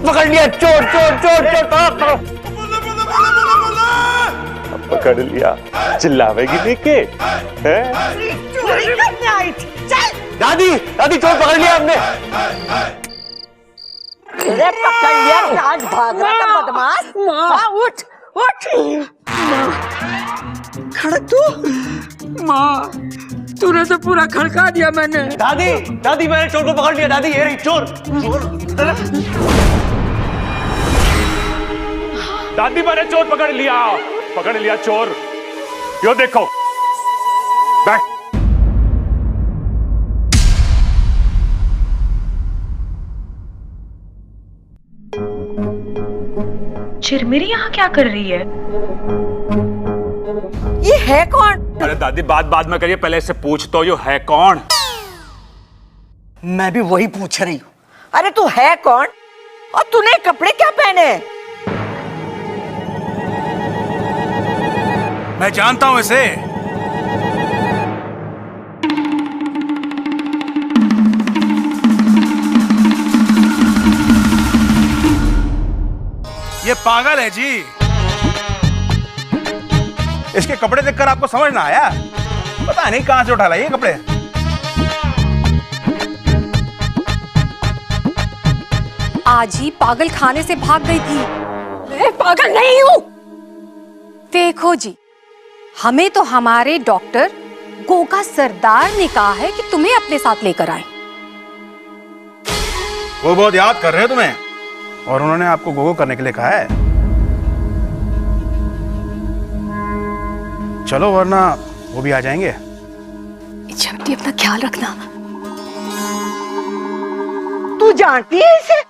पकड़ लिया, चोर चोर चोर चोर, पकड़ लिया। चिल्लावेगी देखे? चोरी करने आई थी। चल दादी, दादी चोर पकड़ लिया हमने। अरे पकड़ लिया, आज भाग रहा था बदमाश। माँ उठ उठ। खड़ तू। माँ, तूने तो पूरा खड़का दिया मैंने। दादी, दादी मैंने चोर को पकड़ लिया। दादी ये रही चोर। दादी मैंने चोर पकड़ लिया चोर। यो देखो, बैठ। चिरमिरी यहाँ क्या कर रही है? ये है कौन? अरे दादी बात में करिए, पहले से पूछ तो, यो है कौन? मैं भी वही पूछ रही हूँ। अरे तू है कौन और तूने कपड़े क्या पहने? मैं जानता हूं इसे। ये पागल है जी। इसके कपड़े देखकर आपको समझ ना आया? पता नहीं कहां से उठा लाए ये कपड़े। आज ही पागल खाने से भाग गई थी। मैं पागल नहीं हूँ। देखो जी, हमें तो हमारे डॉक्टर गोगा सरदार ने कहा है कि तुम्हें अपने साथ लेकर आए। वो बहुत याद कर रहे हैं तुम्हें। और उन्होंने आपको गोगो करने के लिए कहा है। चलो वरना वो भी आ जाएंगे। इच्छा बेटी अपना ख्याल रखना। तू जानती है इसे?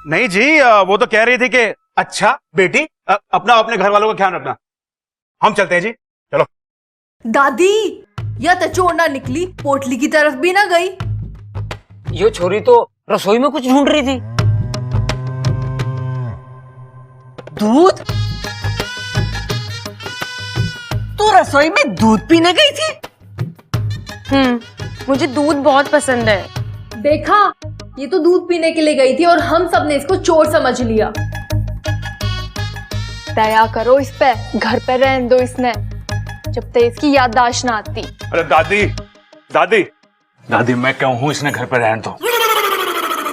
नहीं जी, वो तो कह रही थी कि अच्छा बेटी अपना अपने घर वालों का ख्याल रखना। हम चलते हैं जी, चलो। दादी या तो चोरना निकली, पोटली की तरफ भी ना गई। ये छोरी तो रसोई में कुछ ढूंढ रही थी। दूध? तू रसोई में दूध पीने गई थी? मुझे दूध बहुत पसंद है। देखा, ये तो दूध पीने के लिए गई थी और हम सब ने इसको चोर समझ लिया। दया करो इस पे, घर पे रहने दो इसने, जब तक इसकी याददाश्त ना आती। अरे दादी दादी दादी, मैं क्यों हूँ, इसने घर पे रहने दो।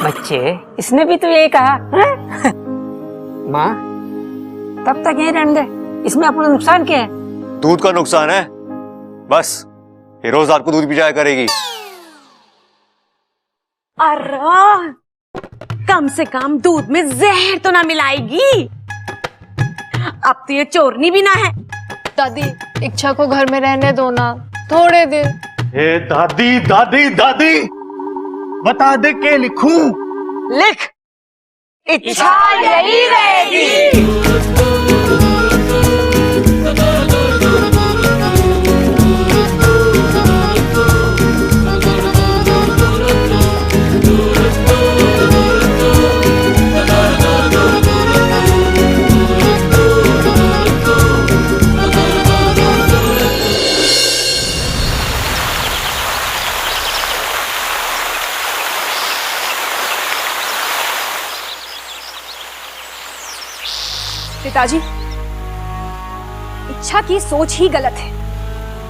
बच्चे, इसने भी तो यही कहा। माँ, तब तक यही रहने दे, इसमें अपना नुकसान क्या है? दूध का नुकसान है, बस ये रोज रात को दूध पी जाया करेगी। अरे कम से कम दूध में जहर तो ना मिलाएगी। अब तो ये चोरनी भी ना है। दादी, इच्छा को घर में रहने दो ना थोड़े दिन। ए दादी दादी दादी, बता दे के लिखूं? लिख, इच्छा यही रहेगी। पिताजी, इच्छा की सोच ही गलत है।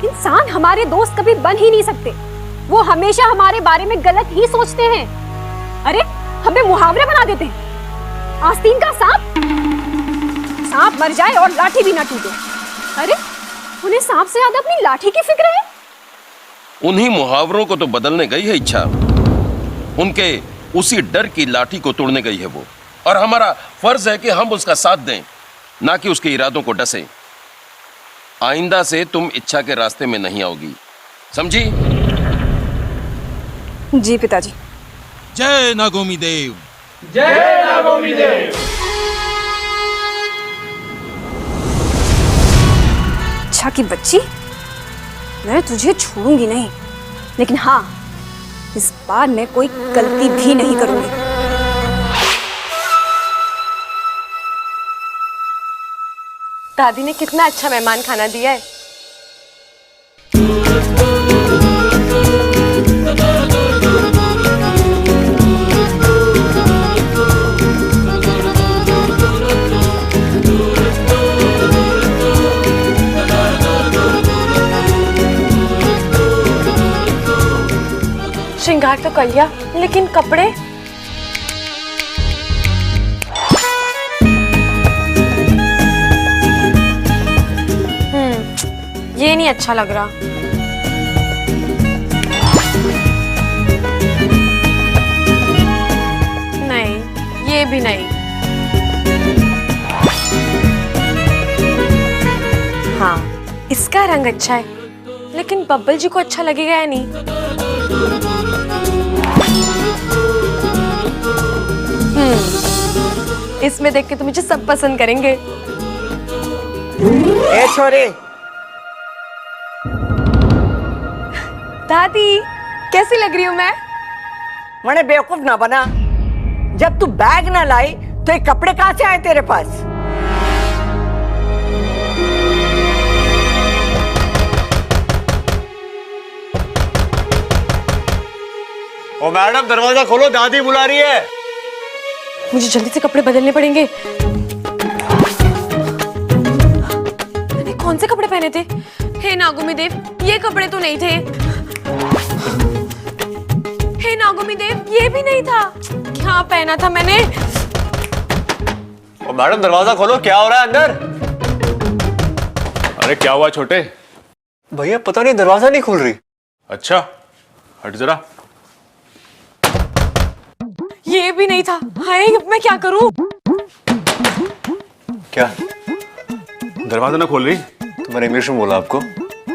इंसान हमारे दोस्त कभी बन ही नहीं सकते। वो हमेशा हमारे बारे में गलत ही सोचते हैं। अरे हमें मुहावरे बना देते हैं। आस्तीन का सांप, सांप मर जाए और लाठी भी ना टूटे। अरे उन्हें सांप से ज्यादा अपनी लाठी की फिक्र है। उन्हीं मुहावरों को तो बदलने गई है इच्छा। उनके उसी डर की लाठी को तोड़ने गई है वो, और हमारा फर्ज है कि हम उसका साथ दें, ना कि उसके इरादों को डसें। आइंदा से तुम इच्छा के रास्ते में नहीं आओगी, समझी? जी पिताजी। जय नागोमी देव। जय नागोमी देव। इच्छा की बच्ची, मैं तुझे छोड़ूंगी नहीं, लेकिन हाँ, इस बार मैं कोई गलती भी नहीं करूंगी। दादी ने कितना अच्छा मेहमान खाना दिया है। श्रृंगार तो कर लिया, लेकिन कपड़े? ये नहीं अच्छा लग रहा। नहीं, ये भी नहीं। हाँ, इसका रंग अच्छा है, लेकिन बब्बल जी को अच्छा लगेगा या नहीं? इसमें देख के तो मुझे सब पसंद करेंगे। ए छोरे, दादी कैसी लग रही हूँ मैं? मने बेवकूफ ना बना। जब तू बैग ना लाई तो ये कपड़े कहाँ से आए तेरे पास? ओ मैडम, दरवाजा खोलो, दादी बुला रही है। मुझे जल्दी से कपड़े बदलने पड़ेंगे। मैंने कौन से कपड़े पहने थे? हे नागोमी देव, ये कपड़े तो नहीं थे। हे नागोमी देव, ये भी नहीं था। क्या पहना था मैंने? ओ मैडम, दरवाजा खोलो, क्या हो रहा है अंदर? अरे क्या हुआ छोटे? भैया पता नहीं दरवाजा नहीं खुल रही। अच्छा, हट जरा। ये भी नहीं था। हाय, मैं क्या करूं? क्या दरवाजा ना खोल रही? तो मैंने इंग्लिश में बोला आपको।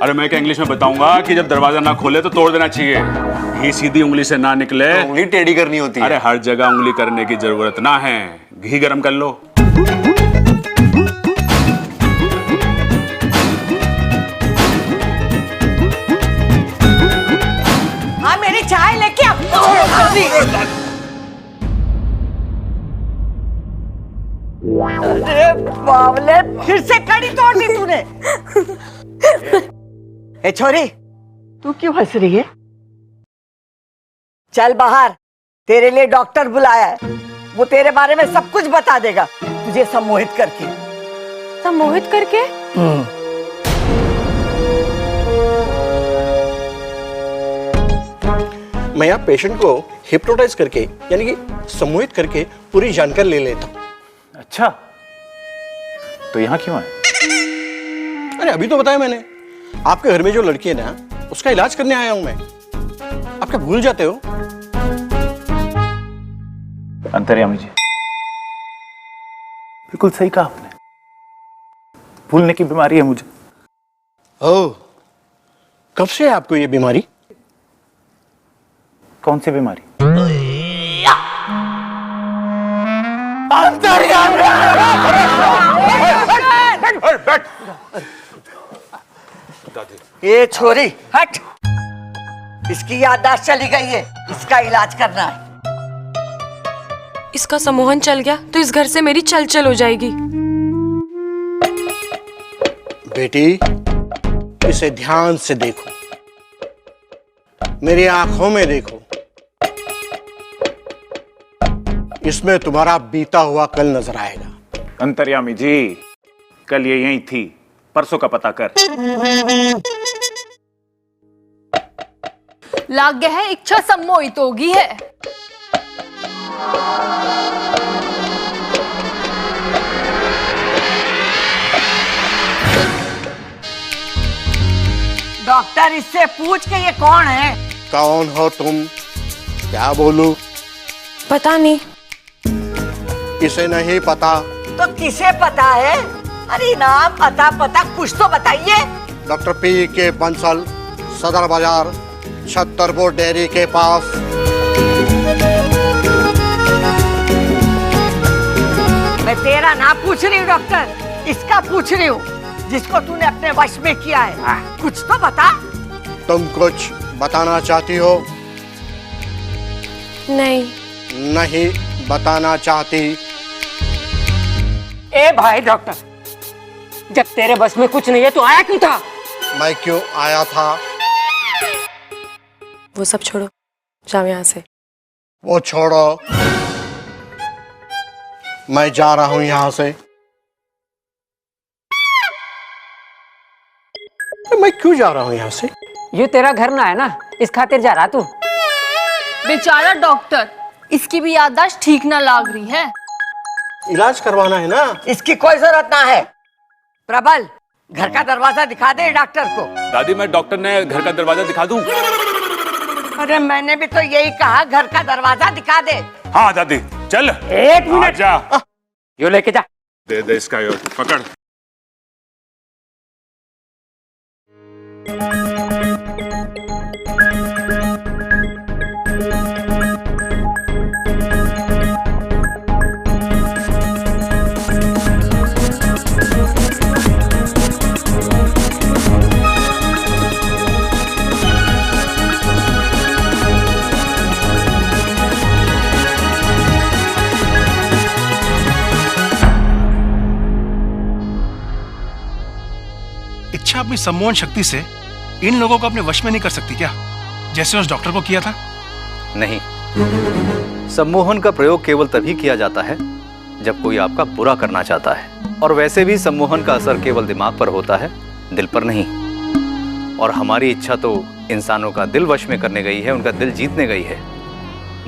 अरे मैं क्या इंग्लिश में बताऊंगा कि जब दरवाजा ना खोले तो तोड़ देना चाहिए। घी सीधी उंगली से ना निकले तो उंगली टेढ़ी करनी होती है। अरे हर जगह उंगली करने की जरूरत ना है। घी गरम कर लो। हाँ मेरी चाय लेके अरे बावले, फिर से कड़ी तोड़ दी तूने। ए छोरी, तू क्यों हंस रही है? चल बाहर, तेरे लिए डॉक्टर बुलाया है। वो तेरे बारे में सब कुछ बता देगा, तुझे सम्मोहित करके। सम्मोहित करके? मैं यहाँ पेशेंट को हिप्नोटाइज करके यानी कि सम्मोहित करके पूरी जानकारी ले लेता हूँ। अच्छा, तो यहाँ क्यों आए? अरे अभी तो बताया मैंने, आपके घर में जो लड़की है ना, उसका इलाज करने आया हूं मैं। आप क्या भूल जाते हो? अंतर्यामी जी, बिल्कुल सही कहा आपने। भूलने की बीमारी है मुझे। ओह, कब से है आपको ये बीमारी? कौन सी बीमारी? ये छोरी हट, इसकी याददाश्त चली गई है, इसका इलाज करना है। इसका सम्मोहन चल गया तो इस घर से मेरी चल चल हो जाएगी। बेटी, इसे ध्यान से देखो, मेरी आंखों में देखो। इसमें तुम्हारा बीता हुआ कल नजर आएगा। अंतर्यामी जी, कल ये यहीं थी, परसों का पता कर। लाग है इच्छा सम्मोहित होगी है। डॉक्टर, इससे पूछ के ये कौन है? कौन हो तुम? क्या बोलूं? पता नहीं। इसे नहीं पता तो किसे पता है? अरे नाम पता कुछ तो बताइए। डॉक्टर पी के बंसल, सदर बाजार, छतरपुर डेयरी के पास। मैं तेरा नाम पूछ रही हूँ डॉक्टर, इसका पूछ रही हूँ जिसको तूने अपने वश में किया है। कुछ तो बता। तुम कुछ बताना चाहती हो? नहीं। नहीं बताना चाहती? ए भाई डॉक्टर, जब तेरे बस में कुछ नहीं है तो आया क्यों था? मैं क्यों आया था? वो सब छोड़ो, जाओ यहाँ से। वो छोड़ो, मैं जा रहा हूँ यहाँ से। मैं क्यों जा रहा हूँ यहाँ से? ये तेरा घर ना है ना, इस खातिर जा रहा तू। बेचारा डॉक्टर, इसकी भी याददाश्त ठीक ना लाग रही है। इलाज करवाना है ना। इसकी कोई जरूरत ना है। प्रबल, घर का दरवाजा दिखा दे डॉक्टर को। दादी, मैं डॉक्टर ने घर का दरवाजा दिखा दूं? अरे मैंने भी तो यही कहा, घर का दरवाजा दिखा दे। हाँ दादी, चल। एक मिनट, जा, यो लेके जा। दे दे इसका, यो पकड़। इच्छा अपनी सम्मोहन शक्ति से इन लोगों को अपने वश में नहीं कर सकती क्या, जैसे उस डॉक्टर को किया था? नहीं, सम्मोहन का प्रयोग केवल तभी किया जाता है जब कोई आपका बुरा करना चाहता है। और वैसे भी सम्मोहन का असर केवल दिमाग पर होता है, दिल पर नहीं। और हमारी इच्छा तो इंसानों का दिल वश में करने गई है, उनका दिल जीतने गई है।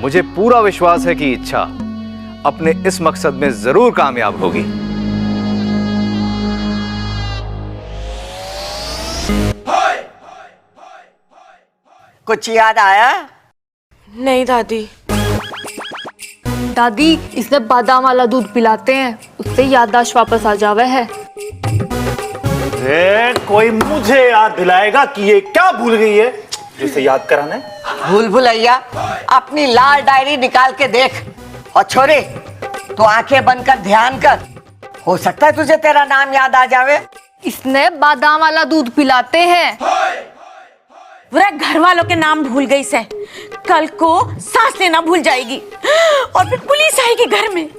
मुझे पूरा विश्वास है कि इच्छा अपने इस मकसद में जरूर कामयाब होगी। कुछ याद आया? नहीं दादी। दादी इसने बादाम वाला दूध पिलाते हैं, उससे याददाश्त वापस आ जावे है। कोई मुझे याद दिलाएगा कि ये क्या भूल गई है जिसे याद कराना है? भूल भुलैया, अपनी लाल डायरी निकाल के देख। और छोरे, तो आंखें बंद कर ध्यान कर, हो सकता है तुझे तेरा नाम याद आ जावे। इसने बादाम वाला दूध पिलाते हैं। पूरा घर वालों के नाम भूल गई से, कल को सांस लेना भूल जाएगी और फिर पुलिस आएगी घर में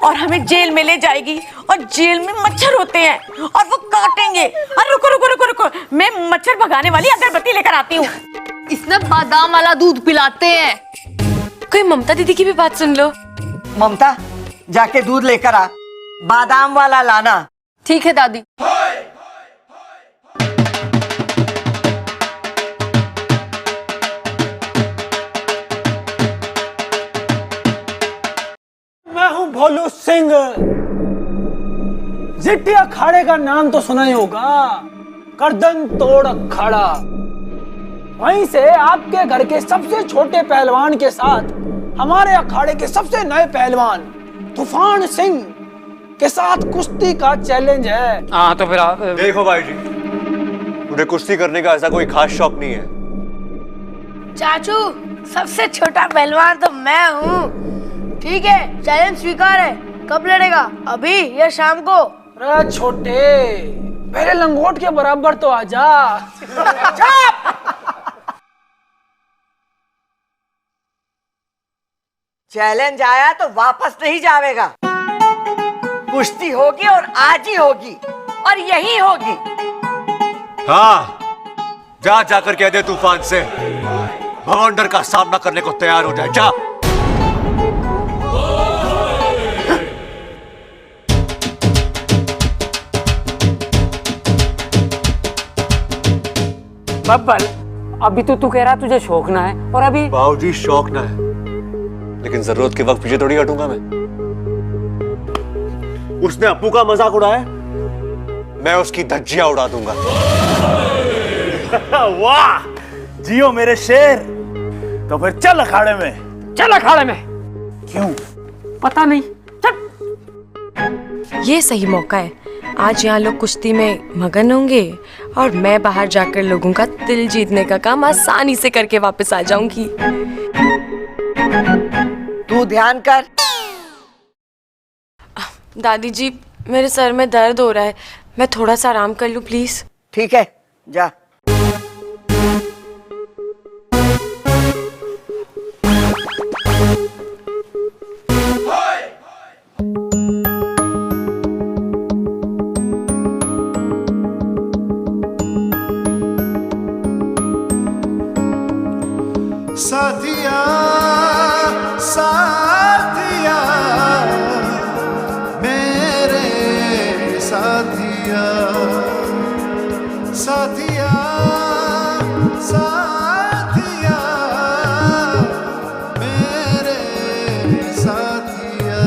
और हमें जेल में ले जाएगी और जेल में मच्छर होते हैं और वो काटेंगे। और रुको रुको रुको रुको, मैं मच्छर भगाने वाली अगरबत्ती लेकर आती हूँ। इसने बादाम वाला दूध पिलाते हैं। कोई ममता दीदी की भी बात सुन लो। ममता, जाके दूध लेकर आ, बादाम वाला लाना। ठीक है दादी। मैं हूं भोलू सिंह। जिट्टी अखाड़े का नाम तो सुना ही होगा, गर्दन तोड़ अखाड़ा। वहीं से आपके घर के सबसे छोटे पहलवान के साथ हमारे अखाड़े के सबसे नए पहलवान तूफान सिंह के साथ कुश्ती का चैलेंज है। हाँ तो फिर आप देखो भाई जी, मुझे कुश्ती करने का ऐसा कोई खास शौक नहीं है। चाचू, सबसे छोटा पहलवान तो मैं हूँ। ठीक है, चैलेंज स्वीकार है। कब लड़ेगा, अभी या शाम को? अरे छोटे, पहले लंगोट के बराबर तो आजा। चैलेंज आया तो वापस नहीं जावेगा। कुश्ती होगी और आज ही होगी और यही होगी। हाँ, जा जाकर कह दे तूफान से भवंडर का सामना करने को तैयार हो जाए। जा। बब्बल, अभी तो तू कह रहा तुझे शौक ना है, और अभी बाबूजी शौक ना है, लेकिन जरूरत के वक्त पीछे थोड़ी हटूंगा मैं। उसने अप्पू का मजाक उड़ाया, मैं उसकी धज्जियां उड़ा दूंगा। वाह, जियो मेरे शेर। तो फिर चल अखाड़े में। चल अखाड़े में। क्यों? पता नहीं। ये सही मौका है। आज यहाँ लोग कुश्ती में मगन होंगे और मैं बाहर जाकर लोगों का दिल जीतने का काम आसानी से करके वापस आ जाऊंगी। तू ध्यान कर। दादी जी, मेरे सर में दर्द हो रहा है, मैं थोड़ा सा आराम कर लूं प्लीज। ठीक है, जा। साथिया साथिया मेरे साथिया साथिया साथिया मेरे साथिया।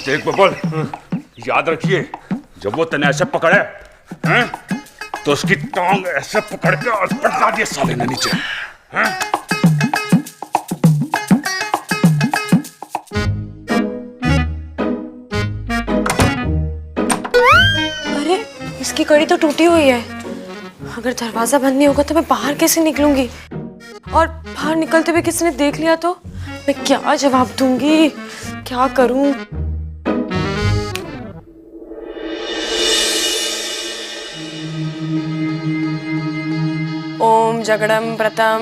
देख बबल, याद रखिए, जब वो तने ऐसे पकड़े हैं, तो उसकी टांग ऐसे पकड़ के और पटका दिए साले ने नीचे। हैं? अरे, इसकी कड़ी तो टूटी हुई है। अगर दरवाजा बंद नहीं होगा तो मैं बाहर कैसे निकलूंगी? और बाहर निकलते हुए किसी ने देख लिया तो मैं क्या जवाब दूंगी? क्या करूं? ओम जगड़म प्रथम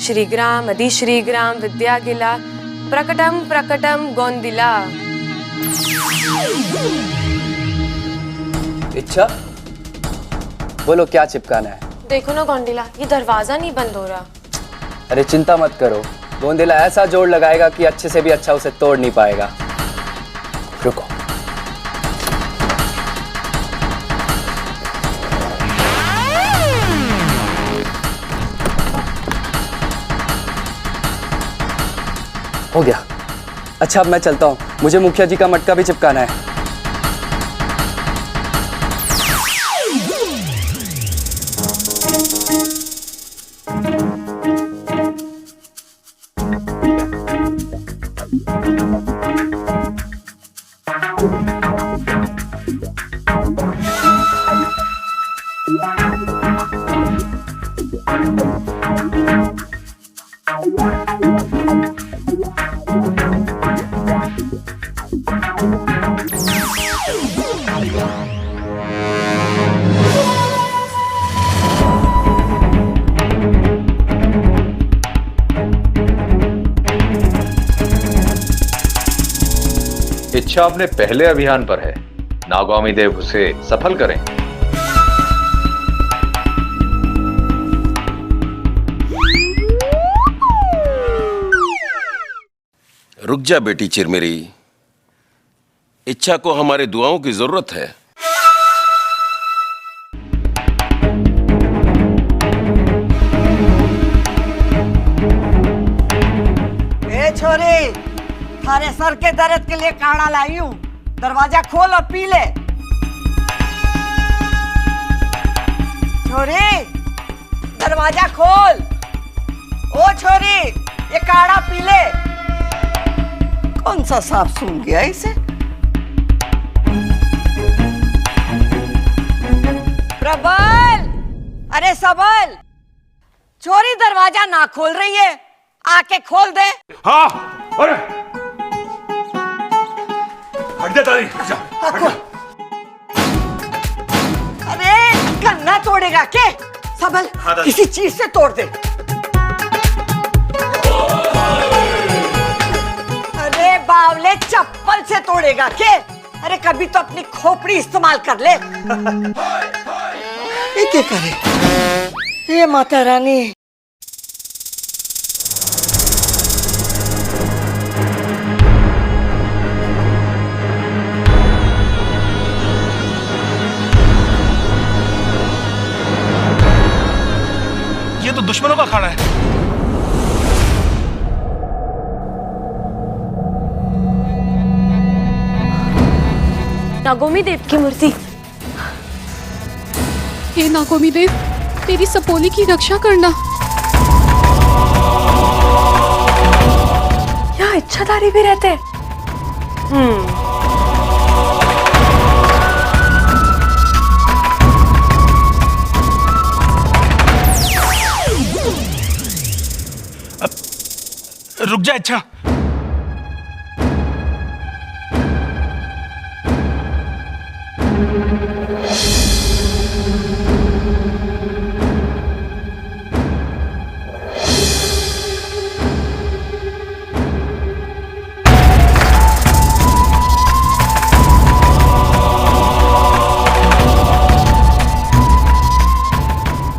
श्रीग्राम अधि श्रीग्राम विद्यागिला प्रकटम प्रकटम गोंदिला। इच्छा, बोलो क्या चिपकाना है? देखो ना गोंदिला, ये दरवाजा नहीं बंद हो रहा। अरे चिंता मत करो, गोंदिला ऐसा जोड़ लगाएगा कि अच्छे से भी अच्छा उसे तोड़ नहीं पाएगा। हो गया। अच्छा अब मैं चलता हूँ, मुझे मुखिया जी का मटका भी चिपकाना है। इच्छा अपने पहले अभियान पर है, नागौमी देव उसे सफल करें। रुक जा बेटी चिरमेरी, इच्छा को हमारे दुआओं की जरूरत है। ए छोरी, थारे सर के दर्द के लिए काढ़ा लाई हूं, दरवाजा खोल और पी ले। छोरी, दरवाजा खोल। ओ छोरी, ये काढ़ा पी ले। कौन सा सांप सूंघ गया इसे? प्रबल, अरे सबल, छोरी दरवाजा ना खोल रही है, आके खोल दे। हाँ, अरे हट जा तारी, हट जा, हट जा। अरे गन्ना तोड़ेगा के? सबल, हाँ, किसी चीज से तोड़ दे। अरे बावले, चप्पल से तोड़ेगा के? अरे कभी तो अपनी खोपड़ी इस्तेमाल कर ले। ये क्या करे? ये माता रानी। ये तो दुश्मनों का अखाड़ा है। नागौमी देव की मूर्ति। हे नागौमी देव, तेरी सपोली की रक्षा करना। यहाँ इच्छाधारी भी रहते हैं। रुक जा इच्छा।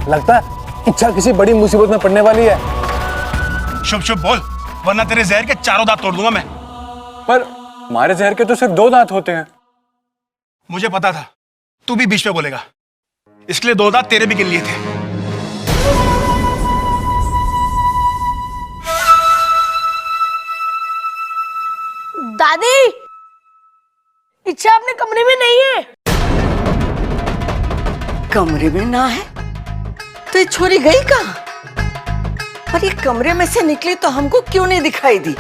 लगता है इच्छा किसी बड़ी मुसीबत में पड़ने वाली है। शुभ शुभ बोल, वरना तेरे जहर के चारों दांत तोड़ दूंगा मैं। पर हमारे जहर के तो सिर्फ 2 दांत होते हैं। मुझे पता था तू भी बीच में बोलेगा, इसलिए 2 दांत तेरे भी गिन लिए थे। दादी, इच्छा अपने कमरे में नहीं है। कमरे में ना है तो ये छोरी गई कहाँ? और ये कमरे में से निकली तो हमको क्यों नहीं दिखाई दी?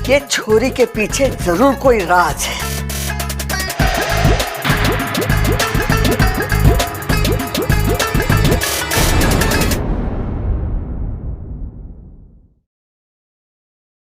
ये छोरी के पीछे जरूर कोई राज है।